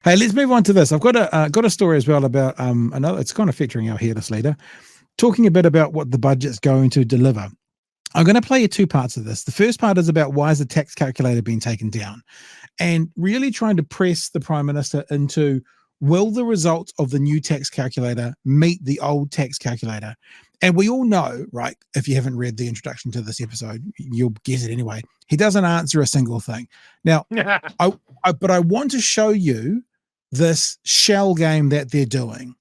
Hey, let's move on to this. I've got a story as well about another. It's kind of featuring our hairless leader, talking a bit about what the budget's going to deliver. I'm going to play you two parts of this. The first part is about why is the tax calculator being taken down, and really trying to press the Prime Minister into, will the results of the new tax calculator meet the old tax calculator? And we all know, right, if you haven't read the introduction to this episode, you'll guess it anyway. He doesn't answer a single thing. Now, but I want to show you this shell game that they're doing.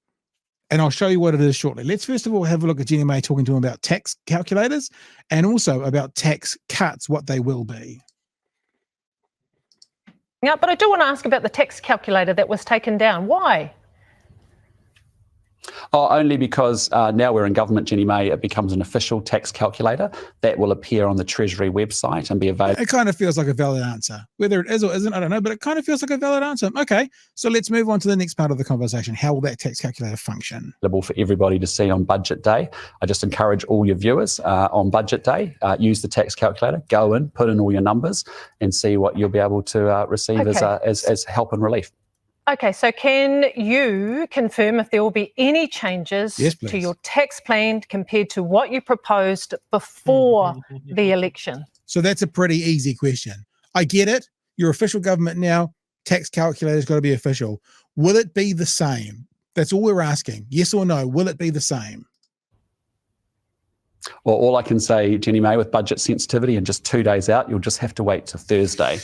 And I'll show you what it is shortly. Let's first of all have a look at Jenny May talking to him about tax calculators and also about tax cuts, what they will be. Yeah, but I do want to ask about the tax calculator that was taken down. Why? Only because now we're in government, Jenny May, it becomes an official tax calculator that will appear on the Treasury website and be available. It kind of feels like a valid answer. Whether it is or isn't, I don't know, but it kind of feels like a valid answer. Okay, so let's move on to the next part of the conversation. How will that tax calculator function? Available for everybody to see on budget day. I just encourage all your viewers on budget day, use the tax calculator, go in, put in all your numbers and see what you'll be able to receive as help and relief. Okay, so can you confirm if there will be any changes to your tax plan compared to what you proposed before the election? So that's a pretty easy question. I get it. You're official government now. Tax calculator's got to be official. Will it be the same? That's all we're asking. Yes or no? Will it be the same? Well, all I can say, Jenny May, with budget sensitivity and just 2 days out, you'll just have to wait till Thursday.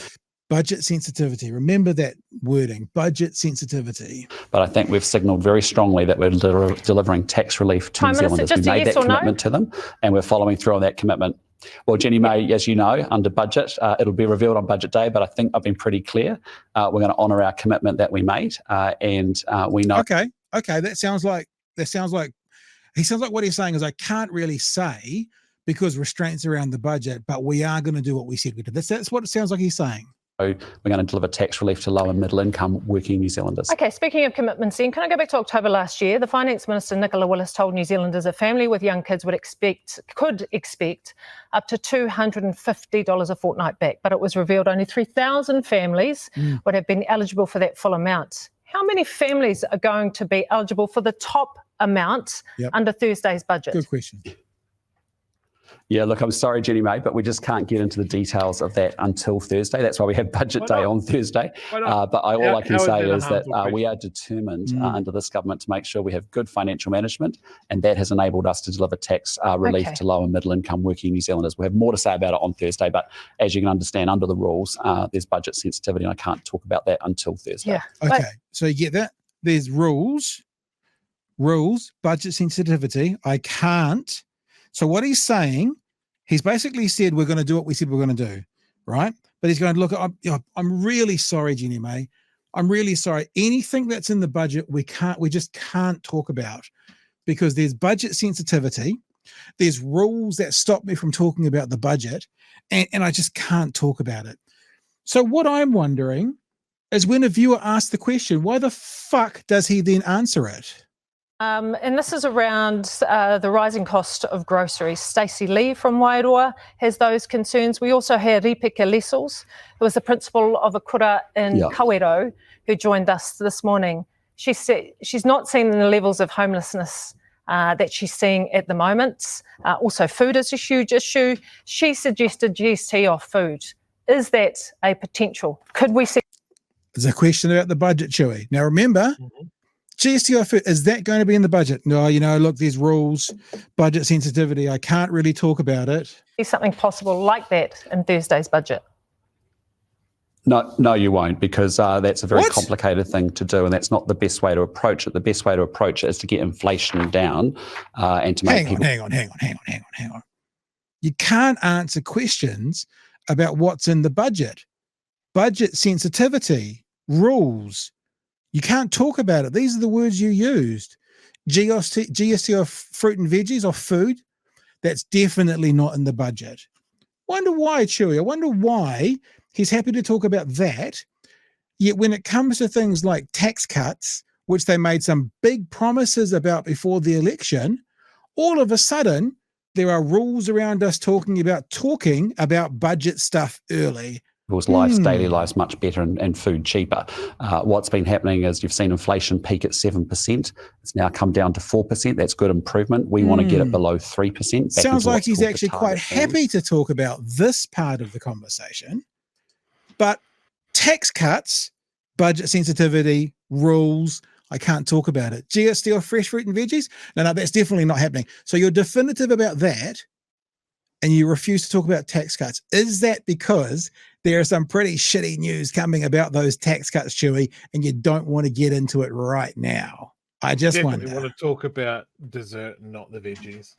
Budget sensitivity. Remember that wording, budget sensitivity. But I think we've signalled very strongly that we're delivering tax relief to New Zealanders. We made that commitment to them and we're following through on that commitment. Well, Jenny May, as you know, under budget, it'll be revealed on budget day, but I think I've been pretty clear. We're going to honour our commitment that we made and we know. Okay. That sounds like what he's saying is I can't really say because restraints around the budget, but we are going to do what we said we did. That's what it sounds like he's saying. So we're going to deliver tax relief to low and middle income working New Zealanders. Okay, speaking of commitments then, can I go back to October last year? The Finance Minister, Nicola Willis, told New Zealanders a family with young kids could expect up to $250 a fortnight back, but it was revealed only 3,000 families would have been eligible for that full amount. How many families are going to be eligible for the top amount under Thursday's budget? Good question. Yeah, look, I'm sorry, Jenny May, but we just can't get into the details of that until Thursday. That's why we have budget day on Thursday. But all I can say is that we are determined under this government to make sure we have good financial management, and that has enabled us to deliver tax relief to low and middle income working New Zealanders. We'll have more to say about it on Thursday, but as you can understand, under the rules, there's budget sensitivity, and I can't talk about that until Thursday. Yeah. Okay, so you get that? There's rules, budget sensitivity. I can't. So what he's saying, he's basically said we're going to do what we said we're going to do, right? But he's going to look at, I'm really sorry, Jenny May. I'm really sorry. Anything that's in the budget, we just can't talk about because there's budget sensitivity. There's rules that stop me from talking about the budget, and I just can't talk about it. So what I'm wondering is when a viewer asks the question, why the fuck does he then answer it? And this is around the rising cost of groceries. Stacey Lee from Wairoa has those concerns. We also had Ripeka Lessels, who was the principal of a kura in Kawero, who joined us this morning. She said she's not seeing the levels of homelessness that she's seeing at the moment. Also, food is a huge issue. She suggested GST off food. Is that a potential? Could we see? There's a question about the budget, Chewy. Now, remember, GST off food, is that going to be in the budget? No, look, there's rules, budget sensitivity. I can't really talk about it. Is something possible like that in Thursday's budget? No, you won't, because that's a very complicated thing to do, and that's not the best way to approach it. The best way to approach it is to get inflation down and to make people... Hang on. You can't answer questions about what's in the budget. Budget sensitivity, rules. You can't talk about it. These are the words you used. GST off fruit and veggies, off food. That's definitely not in the budget. Wonder why, Chewy. I wonder why he's happy to talk about that. Yet when it comes to things like tax cuts, which they made some big promises about before the election, all of a sudden there are rules around us talking about budget stuff early. people's lives, daily lives, much better and food cheaper. What's been happening is you've seen inflation peak at 7%. It's now come down to 4%. That's good improvement. We want to get it below 3%. Sounds like he's actually quite happy to talk about this part of the conversation. But tax cuts, budget sensitivity, rules, I can't talk about it. GST or fresh fruit and veggies? No, that's definitely not happening. So you're definitive about that, and you refuse to talk about tax cuts. Is that because there is some pretty shitty news coming about those tax cuts, Chewy, and you don't want to get into it right now? I just definitely wonder. Want to talk about dessert and not the veggies.